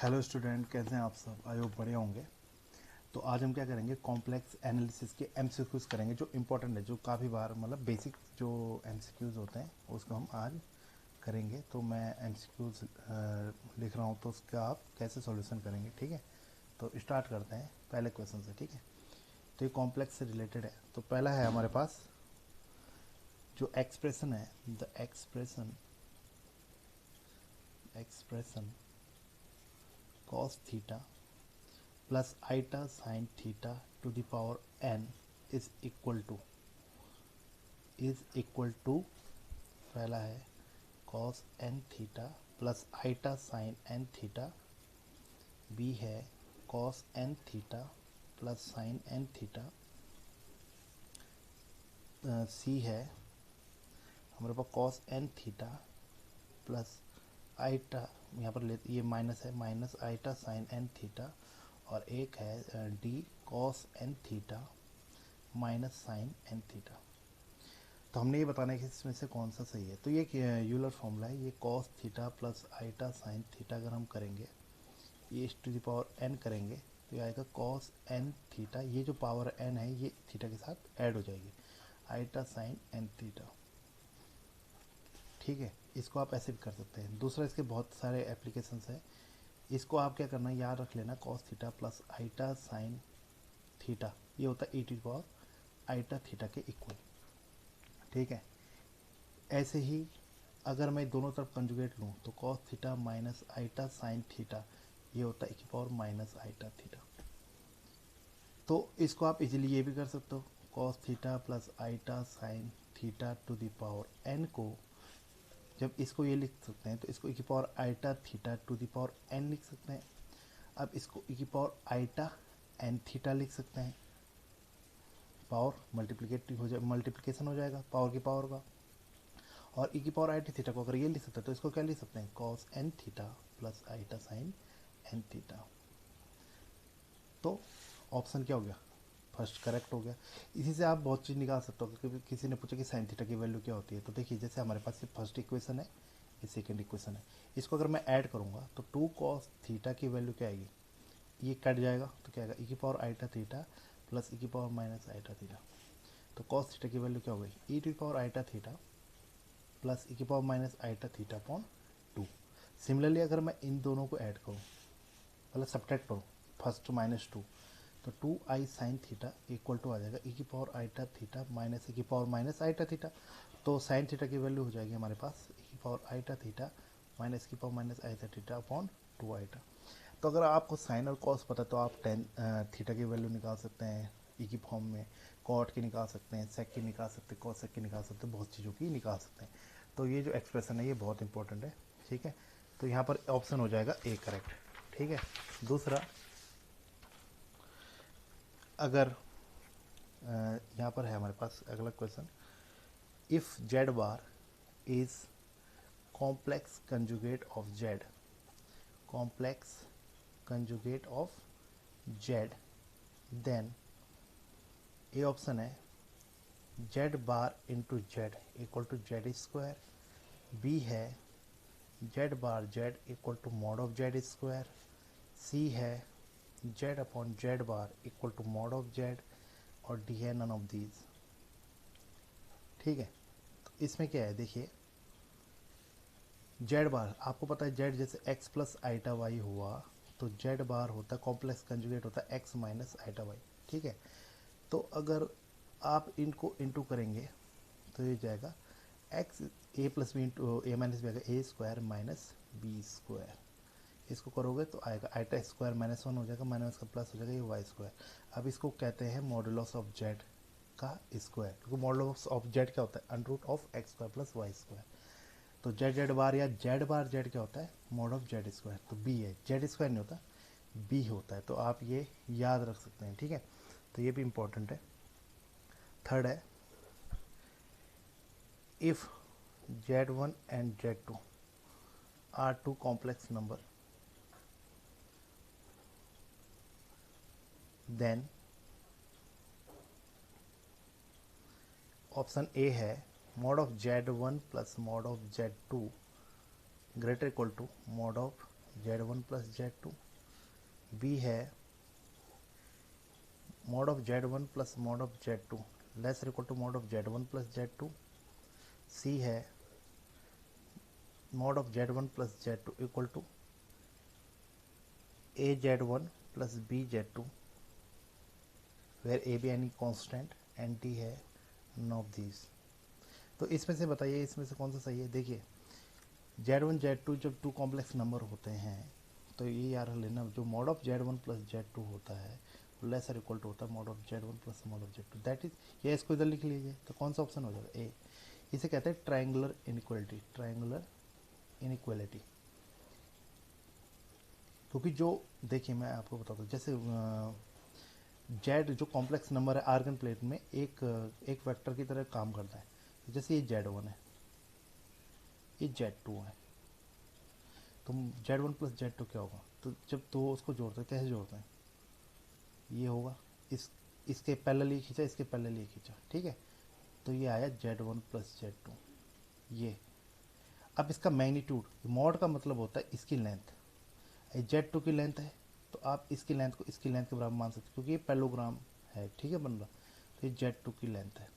Hello student, कैसे हैं आप सब? आई होप बढ़िया होंगे। तो आज हम क्या करेंगे, कॉम्प्लेक्स एनालिसिस के एमसीक्यूज़ करेंगे जो इंपॉर्टेंट है, जो काफ़ी बार मतलब बेसिक जो एमसीक्यूज़ होते हैं उसको हम आज करेंगे। तो मैं एमसीक्यूज़ लिख रहा हूँ, तो उसका आप कैसे सॉल्यूशन करेंगे, ठीक है। तो स्टार्ट करते हैं पहले क्वेश्चन से, ठीक है। तो ये कॉम्प्लेक्स से रिलेटेड है। तो पहला है हमारे पास जो एक्सप्रेशन है, the expression cos theta plus iota sine theta to the power n is equal to पहला है cos n theta plus iota sine n theta, B है cos n theta plus sine n theta, C है हमारे पास cos n theta plus iota, यहाँ पर ले ये माइनस है, minus iota sine n theta, और एक है D cos n theta minus sine n theta. तो हमने ये बताना है कि इसमें से कौन सा सही है। तो ये यूलर फॉर्मूला है, ये cos theta plus iota sine theta अगर हम करेंगे, ये टू द पावर n करेंगे तो ये आएगा कॉस n थीटा, ये जो पावर n है ये थीटा के साथ ऐड हो जाएगी, आइटा साइन n थीटा, ठीक है। इसको आप ऐसे भी कर सकते हैं। दूसरा, इसके बहुत सारे एप्लीकेशंस हैं। इसको आप क्या करना है, याद रख लेना, cos theta plus iota sine theta ये होता है e to the power iota theta के इक्वल, ठीक है। ऐसे ही अगर मैं दोनों तरफ कंजुगेट लूँ तो cos theta minus iota sine theta ये होता है e की पावर माइनस आइटा थीटा। तो इसको आप इजीली ये भी कर सकते हो, cos theta plus iota sine theta to the power n को जब इसको ये लिख सकते हैं तो इसको e की power iota theta to the power n लिख सकते हैं। अब इसको e की पावर आइटा n थीटा लिख सकते हैं, पावर मल्टीप्लिकेशन हो जाएगा पावर की पावर का। और ई की पावर आई टी थीटा को अगर ये लिख सकते हैं तो इसको क्या लिख सकते हैं, cos n theta plus iota sine n theta. तो ऑप्शन क्या हो गया, फर्स्ट करेक्ट हो गया। इसी से आप बहुत चीज़ निकाल सकते हो, क्योंकि किसी ने पूछा कि साइन थीटा की वैल्यू क्या होती है। तो देखिए, जैसे हमारे पास ये फर्स्ट इक्वेशन है, ये सेकंड इक्वेशन है, इसको अगर मैं ऐड करूँगा तो टू कॉस थीटा की वैल्यू क्या आएगी, ये कट जाएगा तो क्या आएगा, ई की power iota theta plus e की पावर माइनस आइटा थीटा। तो कॉस थीटा की वैल्यू क्या हो गई, e to power iota theta plus e की power minus iota theta upon two. Similarly अगर मैं इन दोनों को ऐड करूँ, मतलब सब्ट्रैक्ट करूँ, फर्स्ट माइनस टू, तो two i sine theta equal to आ जाएगा ई की power iota theta minus e की पावर माइनस आइटा थीटा। तो साइन थीटा की वैल्यू हो जाएगी हमारे पास ई की पावर आइटा थीटा माइनस की power minus iota theta upon two iota. तो अगर आपको साइन और कॉस पता है तो आप टेन थीटा की वैल्यू निकाल सकते हैं ई की फॉर्म में, कॉट की निकाल सकते हैं, सेक की निकाल सकते हैं, कॉस सेक की निकाल सकते हैं, बहुत चीज़ों की निकाल सकते हैं। तो ये जो एक्सप्रेशन है ये बहुत इंपॉर्टेंट है, ठीक है। तो यहाँ पर ऑप्शन हो जाएगा ए करेक्ट, ठीक है। दूसरा, अगर यहाँ पर है हमारे पास अगला question, if z bar is complex conjugate of z, complex conjugate of z, then A option है z bar into z equal to z square, B है z bar z equal to mod of z square, C है z upon z bar equal to mod of z, और D है none of these, ठीक है। तो इसमें क्या है, देखिए जेड बार आपको पता है, जेड जैसे एक्स प्लस आइटा वाई हुआ तो जेड बार होता है कॉम्प्लेक्स कंजुगेट होता है एक्स माइनस आइटा वाई, ठीक है। तो अगर आप इनको इंटू करेंगे तो ये जाएगा एक्स ए प्लस बी इंटू ए माइनस बी आएगा ए स्क्वायर माइनस बी स्क्वायर। इसको करोगे तो आएगा आइटा स्क्वायर माइनस वन हो जाएगा, माइनस का प्लस हो जाएगा, ये वाई स्क्वायर। अब इसको कहते हैं मॉडुलस ऑफ जेड का स्क्वायर, क्योंकि मॉडुलस ऑफ जेड क्या होता है, under root of x square plus y square. तो जेड जेड बार या जेड बार जेड क्या होता है, मॉड ऑफ जेड स्क्वायर, तो बी है, जेड स्क्वायर नहीं होता, बी होता है। तो आप ये याद रख सकते हैं, ठीक है। तो ये भी इंपॉर्टेंट है। थर्ड है, if z1 and z2 are two complex number, then option A है mod of z1 plus mod of z2 greater equal to mod of Z1 plus Z2, B है mod of Z1 plus mod of Z2 less equal to mod of Z1 plus Z2, C है mod of Z1 plus Z2 equal to a Z1 plus b Z2 where a b any constant and D है none of these. तो इसमें से बताइए इसमें से कौन सा सही है। देखिए Z1 Z2 जब टू कॉम्प्लेक्स नंबर होते हैं तो ये याद लेना, जो mod of Z1 plus Z2 होता है वो लेसर इक्वल टू होता है mod of Z1 plus mod of Z2, that is ये इसको इधर लिख लीजिए। तो कौन सा ऑप्शन हो जाएगा ए। इसे कहते हैं ट्रायंगुलर इनइक्वालिटी, ट्रायंगुलर इनइक्वालिटी। क्योंकि जो देखिए मैं आपको बताता हूँ, जैसे जेड जो कॉम्प्लेक्स नंबर है आर्गन प्लेट में एक वेक्टर की तरह काम करता है। तो जैसे ये Z1 है, ये Z2 है, तो Z1 प्लस Z2 क्या होगा, तो जब दो उसको जोड़ते हैं कैसे जोड़ते हैं, ये होगा इसके पैरेलल ये खींचा, इसके पैरेलल ये खींचा, ठीक है। तो ये आया Z1 प्लस Z2 ये। अब इसका मैग्नीट्यूड, मॉड का मतलब होता है इसकी लेंथ, Z2 की लेंथ है तो आप इसकी लेंथ को इसकी लेंथ के बराबर मान सकते हो क्योंकि ये पैरेललोग्राम है, ठीक है बन रहा। तो ये Z2 की लेंथ है,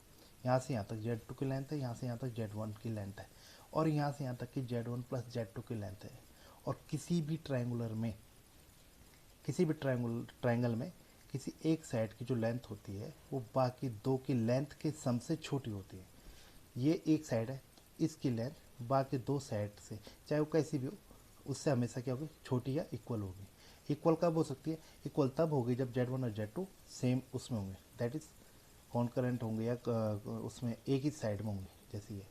यहाँ से यहाँ तक Z2 की लेंथ है, यहाँ से यहाँ तक Z1 की लेंथ है, और यहाँ से यहाँ तक की Z1 प्लस Z2 की लेंथ है। और किसी भी ट्रायंगुलर में, किसी भी ट्रायंगल में किसी एक साइड की जो लेंथ होती है वो बाकी दो की लेंथ के सम से छोटी होती है। ये एक साइड है, इसकी लेंथ बाकी दो साइड से चाहे वो कैसी भी हो उससे हमेशा क्या होगी, छोटी या इक्वल होगी। इक्वल कब हो सकती है, इक्वल तब होगी जब Z1 और Z2 सेम उसमें होंगे, दैट इज कॉन्करेंट होंगे या उसमें एक ही साइड में होंगे। जैसे ये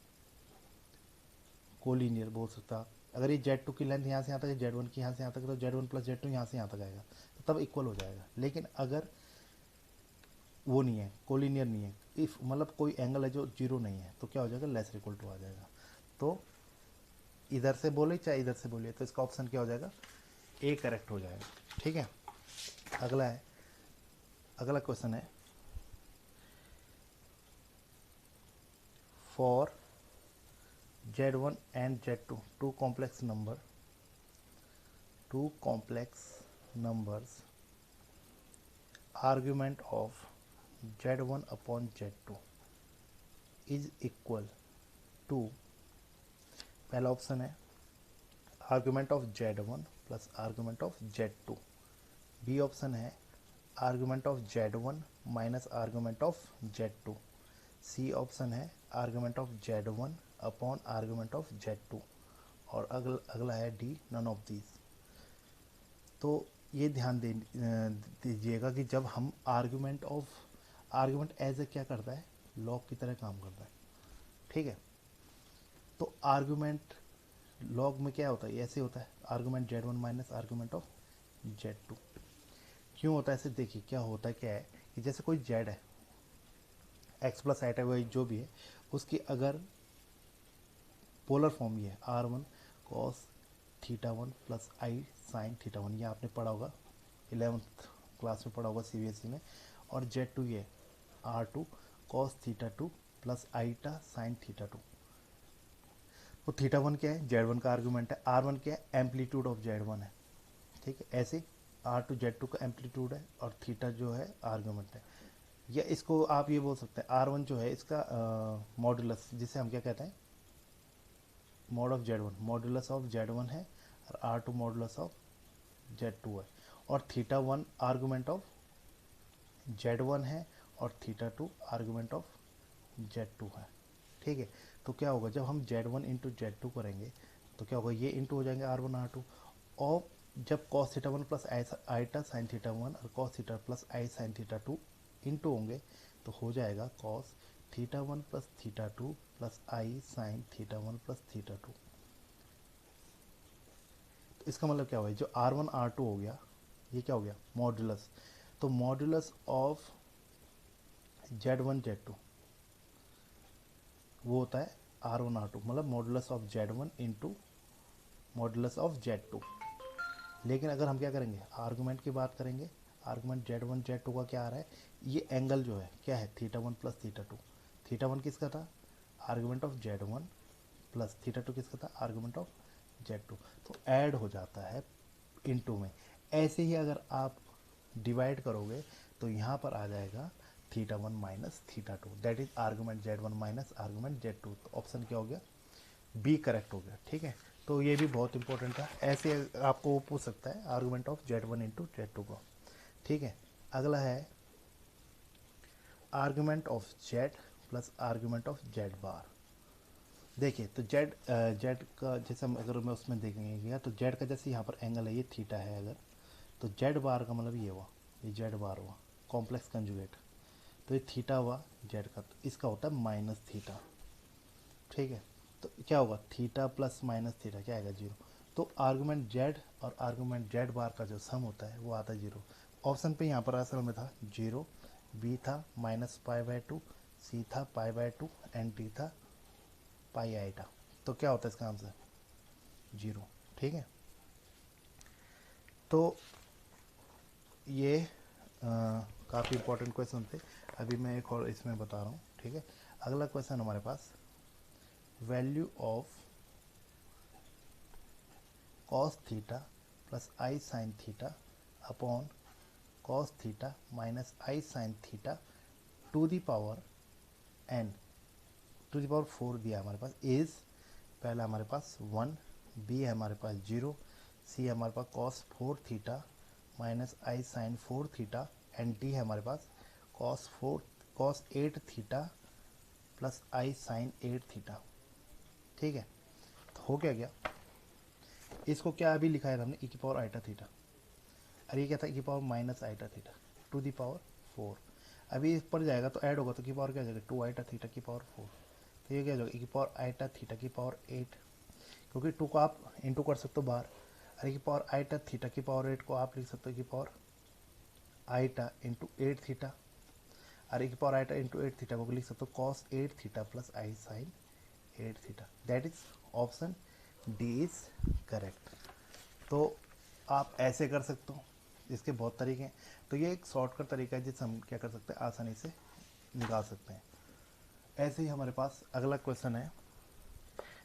कोलिनियर बोल सकता, अगर ये Z2 की लेंथ यहाँ से यहाँ तक है, Z1 की यहाँ से यहाँ तक, तो Z1 प्लस Z2 यहाँ से यहाँ तक आएगा, तो तब इक्वल हो जाएगा। लेकिन अगर वो नहीं है, कोलिनियर नहीं है, इफ मतलब कोई एंगल है जो जीरो नहीं है, तो क्या हो जाएगा, लेस इक्वल टू आ जाएगा। तो इधर से बोले चाहे इधर से बोलिए, तो इसका ऑप्शन क्या हो जाएगा, ए करेक्ट हो जाएगा, ठीक है। अगला है, अगला क्वेश्चन है, for Z1 and Z2 two complex numbers argument of Z1 upon Z2 is equal to, पहला ऑप्शन है argument of Z1 plus argument of Z2, B option है argument of Z1 minus argument of Z2, C option है argument of Z1 upon argument of Z2, और अगला है D none of these. तो ये ध्यान दीजिएगा कि जब हम आर्ग्यूमेंट एज ए क्या करता है, लॉग की तरह काम करता है, ठीक है। तो आर्ग्यूमेंट लॉग में क्या होता है, ऐसे होता है argument Z1 minus argument of Z2। क्यों होता है ऐसे, देखिए क्या होता है, क्या है कि जैसे कोई Z है, x प्लस आइटा वाई जो भी है, उसकी अगर पोलर फॉर्म ये है R1 cos θ1 plus i sign θ1, ये आपने पढ़ा होगा 11th क्लास में पढ़ा होगा CBSE में। और Z2 ये R2 cos θ2 प्लस आईटा साइन θ2। तो θ1 क्या है, Z1 का आर्गूमेंट है, R1 क्या है, एम्पलीट्यूड ऑफ Z1 है, ठीक है। ऐसे R2 Z2 का एम्पलीट्यूड है और थीटा जो है आर्गूमेंट है। या इसको आप ये बोल सकते हैं R1 जो है इसका मॉडुलस, जिसे हम क्या कहते हैं, mod of Z1, modulus of Z1 है, और R2 मॉडुलस ऑफ Z2 है, और θ1 आर्गूमेंट ऑफ Z1 है और θ2 आर्गूमेंट ऑफ Z2 है, ठीक है। तो क्या होगा, जब हम Z1 इंटू Z2 करेंगे तो क्या होगा, ये इंटू हो जाएंगे R1 R2, और जब cos θ1 प्लस आईटा साइन θ1 और cos θ plus i sign θ2 into होंगे तो हो जाएगा cos θ1 plus θ2 plus i sign θ1 plus θ2। तो इसका मतलब क्या हुआ, जो R1 R2 हो गया, ये क्या हो गया, मॉडुलस। तो मॉडुलस ऑफ Z1 Z2 वो होता है R1 R2, मतलब modulus of Z1 into modulus of Z2। लेकिन अगर हम क्या करेंगे, आर्गूमेंट की बात करेंगे, आर्गूमेंट Z1 Z2 का क्या आ रहा है, ये एंगल जो है क्या है, θ1 प्लस θ2। θ1 किसका था, आर्गूमेंट ऑफ Z1 प्लस θ2 किसका था, आर्गूमेंट ऑफ Z2। तो ऐड हो जाता है इनटू में। ऐसे ही अगर आप डिवाइड करोगे तो यहाँ पर आ जाएगा θ1 minus θ2, that is argument Z1 minus argument Z2। तो ऑप्शन क्या हो गया, बी करेक्ट हो गया। ठीक है, तो ये भी बहुत इंपॉर्टेंट था, ऐसे आपको वो पूछ सकता है argument of Z1 into Z2 को। ठीक है, अगला है argument of Z plus argument of Z बार। देखिए तो जेड का जैसे अगर मैं उसमें देखेंगे तो जेड का जैसे यहाँ पर एंगल है ये थीटा है, अगर तो जेड बार का मतलब ये हुआ, ये जेड बार हुआ कॉम्प्लेक्स कंजुगेट, तो ये थीटा हुआ जेड का, तो इसका होता है माइनस थीटा। ठीक है, तो क्या होगा थीटा प्लस माइनस थीटा क्या आएगा 0। तो आर्गूमेंट जेड और आर्गूमेंट जेड बार का जो सम होता है वो आता है 0। ऑप्शन पे यहाँ पर असल में था 0, बी था -π/2, सी था π/2 एंड डी था पाई आईटा। तो क्या होता है इसका आंसर 0। ठीक है, तो ये काफ़ी इंपॉर्टेंट क्वेश्चन थे। अभी मैं एक और इसमें बता रहा हूँ। ठीक है, अगला क्वेश्चन हमारे पास value of cos theta plus i sine theta upon cos theta minus i sine theta to the power n to the power 4 दिया हमारे पास इज, पहला हमारे पास 1, बी है हमारे पास 0, सी हमारे पास cos 4 theta minus i sine 4 theta and D है हमारे पास cos 8 theta plus i sine 8 theta. ठीक है, तो हो क्या गया, इसको क्या अभी लिखा है हमने e की पावर आइटा थीटा, और ये क्या था e की power minus iota theta to the power 4। अभी इस पर जाएगा तो ऐड होगा तो की पावर क्या जाएगा 2 आइटा थीटा की पावर 4, तो ये क्या जाएगा e की पावर आइटा थीटा की पावर 8, क्योंकि 2 को आप इंटू कर सकते हो बाहर, और e की पावर आइटा थीटा की पावर 8 को आप लिख सकते हो e की पावर आइटा इंटू 8 थीटा, और e की पावर आइटा इंटू 8 थीटा को लिख सकते हो cos 8 theta plus i sine 8 theta, that is option D is correct. तो आप ऐसे कर सकते हो, इसके बहुत तरीके हैं, तो ये एक शॉर्टकट तरीका है जिससे हम क्या कर सकते हैं आसानी से निकाल सकते हैं। ऐसे ही हमारे पास अगला क्वेश्चन है,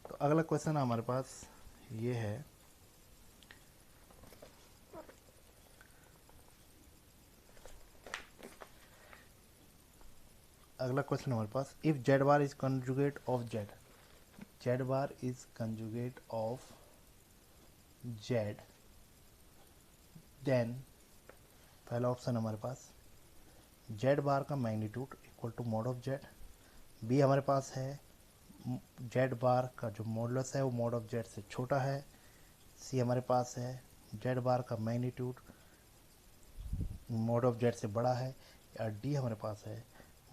तो अगला क्वेश्चन हमारे पास ये है, अगला क्वेश्चन हमारे पास if z bar is conjugate of z, z bar is conjugate of z, then पहला ऑप्शन हमारे पास जेड बार का magnitude equal to mod of z, B हमारे पास है जेड बार का जो मॉडुलस है वो मॉड ऑफ जेड से छोटा है, सी हमारे पास है जेड बार का मैग्नीट्यूड मॉड ऑफ जेड से बड़ा है, या डी हमारे पास है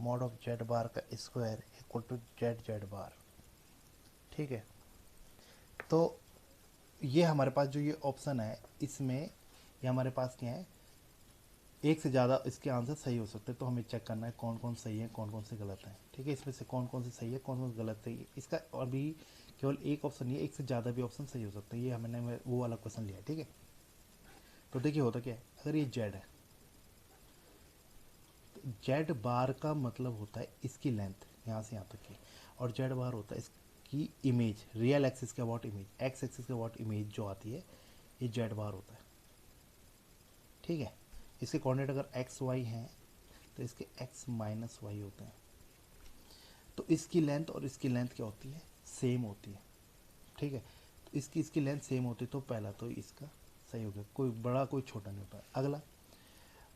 मॉड ऑफ जेड बार का square equal to z z bar. ठीक है, तो ये हमारे पास जो ये ऑप्शन है इसमें ये हमारे पास क्या है, एक से ज़्यादा इसके आंसर सही हो सकते हैं, तो हमें चेक करना है कौन कौन सही है कौन कौन से गलत है। ठीक है, इसमें से कौन कौन से सही है कौन कौन से गलत है, इसका अभी केवल एक ऑप्शन नहीं है, एक से ज़्यादा भी ऑप्शन सही हो सकते हैं, ये हमने वो वाला क्वेश्चन लिया है। ठीक है, तो देखिए होता क्या है, अगर ये जेड है तो जेड बार का मतलब होता है इसकी लेंथ यहाँ से यहाँ तक की, और जेड बार होता है इसकी इमेज, रियल एक्सिस के अबाउट इमेज, एक्स एक्सिस के अबाउट इमेज जो आती है ये जेड बार होता है। ठीक है, इसके कोऑर्डिनेट अगर एक्स वाई हैं तो इसके एक्स माइनस वाई होते हैं, तो इसकी लेंथ और इसकी लेंथ क्या होती है सेम होती है। ठीक है, तो इसकी लेंथ सेम होती है, तो पहला तो इसका सही हो गया, कोई बड़ा कोई छोटा नहीं होता। अगला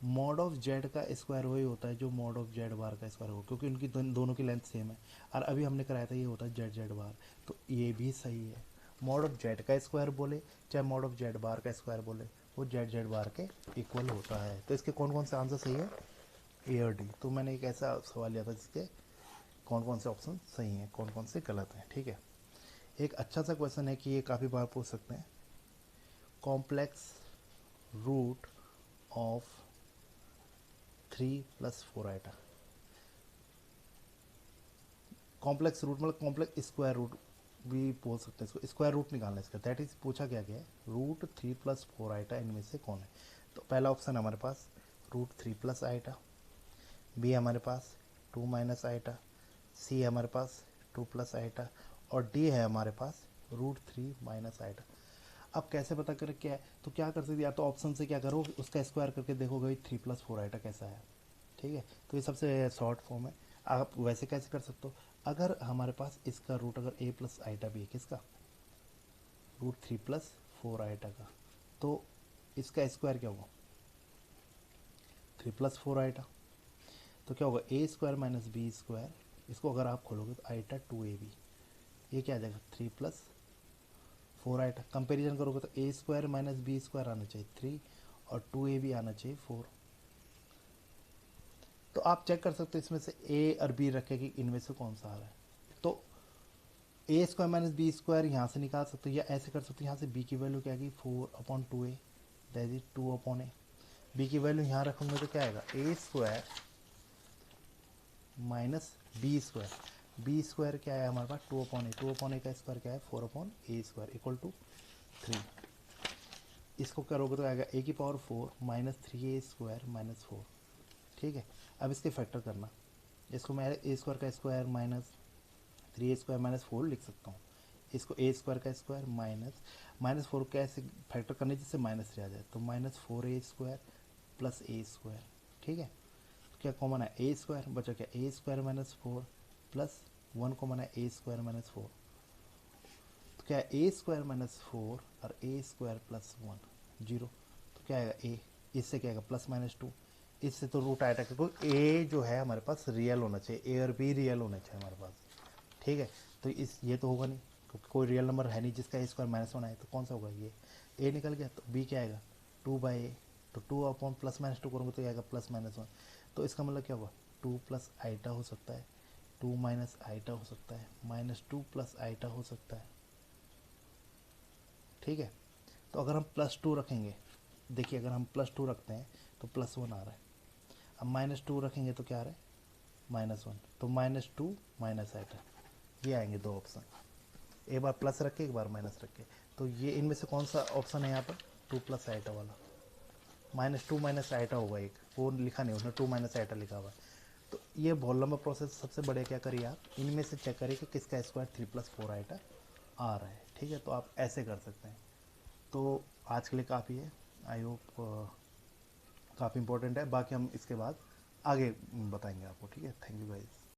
मॉड ऑफ जेड का स्क्वायर वही होता है जो मॉड ऑफ जेड बार का स्क्वायर होगा, क्योंकि उनकी दोनों की लेंथ सेम है, और अभी हमने कराया था ये होता है जेड जेड बार, तो ये भी सही है। मॉड ऑफ जेड का स्क्वायर बोले चाहे मॉड ऑफ जेड बार का स्क्वायर बोले वो जेड जेड बार के इक्वल होता है। तो इसके कौन कौन से आंसर सही है, ए और डी। तो मैंने एक ऐसा सवाल लिया था जिसके कौन कौन से ऑप्शन सही हैं कौन कौन से गलत हैं। ठीक है, एक अच्छा सा क्वेश्चन है कि ये काफ़ी बार पूछ सकते हैं, complex root of 3 + 4 iota, complex root मतलब कॉम्प्लेक्स स्क्वायर रूट भी बोल सकते हैं इसको, स्क्वायर रूट निकालना है इसका, दैट इज पूछा क्या गया है रूट 3 + 4 आइटा इनमें से कौन है। तो पहला ऑप्शन हमारे पास रूट 3 + आइटा, बी हमारे पास 2 - आइटा, सी हमारे पास 2 + आइटा, और डी है हमारे पास रूट 3 - आइटा। अब कैसे पता करें क्या है, तो क्या कर सकते, या तो ऑप्शन से क्या करो, उसका स्क्वायर करके देखोगे 3 + 4 आइटा कैसा है। ठीक है, तो ये सबसे शॉर्ट फॉर्म है। आप वैसे कैसे कर सकते हो, अगर हमारे पास इसका रूट अगर a प्लस आइटा भी है, किसका √3 + 4 आइटा का, तो इसका स्क्वायर क्या होगा 3 + 4 आइटा, तो क्या होगा a² - b²। इसको अगर आप खोलोगे तो आइटा 2ab, ये क्या आ जाएगा 3 + 4 आइटा। कंपेरिजन करोगे तो a² - b² आना चाहिए 3 और 2ab आना चाहिए 4। तो आप चेक कर सकते हो इसमें से a और b रखे कि इनमें से कौन सा आ रहा है। तो a² - b² यहाँ से निकाल सकते हो, या ऐसे कर सकते हो, यहाँ से b की वैल्यू क्या आएगी 4/2a, that is 2/a। b की वैल्यू यहाँ रखोगे तो क्या आएगा a² - b²। क्या है हमारे पास 2/a, 2/a का स्क्वायर क्या है 4/a² इक्वल टू 3। इसको करोगे तो आएगा a⁴ - 3a² - 4। ठीक है, अब इसके फैक्टर करना, इसको मैं a² का स्क्वायर माइनस 3a² - 4 लिख सकता हूँ। इसको a² का स्क्वायर -4 कैसे फैक्टर करने जिससे -3 आ जाए, तो -4a² + a²। ठीक है, तो क्या कॉमन है a², बचा क्या a² - 4 प्लस 1 कॉमन है a² - 4, तो क्या है a² - 4 और a² + 1 0, तो क्या आएगा a, इससे क्या आएगा +-2, इससे तो रूट आइटा का कोई a जो है हमारे पास रियल होना चाहिए, a और b रियल होने चाहिए हमारे पास। ठीक है, तो इस ये तो होगा नहीं क्योंकि कोई रियल नंबर है नहीं जिसका a² -1 आए, तो कौन सा होगा ये a निकल गया, तो b क्या आएगा 2/a, तो 2 +-2 करूँगा तो आएगा +-1। तो इसका मतलब क्या होगा 2 + आइटा हो सकता है, 2 - आइटा हो सकता है, -2 + आइटा हो सकता है। ठीक है, तो अगर हम +2 रखेंगे, देखिए अगर हम +2 रखते हैं तो +1 आ रहा है, अब -2 रखेंगे तो क्या आ रहा है -1, तो -2 - आइटा, ये आएंगे दो ऑप्शन, एक बार प्लस रख के एक बार माइनस रख के। तो ये इनमें से कौन सा ऑप्शन है यहाँ पर 2 + आइटा वाला, -2 - आइटा होगा एक, वो लिखा नहीं उसने 2 - आइटा लिखा हुआ है। तो ये बहुत लंबा प्रोसेस, सबसे बड़े क्या करिए आप इनमें से चेक करिए कि किसका स्क्वायर 3 + 4 आइटा आ रहा है। ठीक है, तो आप ऐसे कर सकते हैं। तो आज के लिए काफ़ी है, आई होप काफ़ी इंपॉर्टेंट है, बाकी हम इसके बाद आगे बताएंगे आपको। ठीक है, थैंक यू गाइज।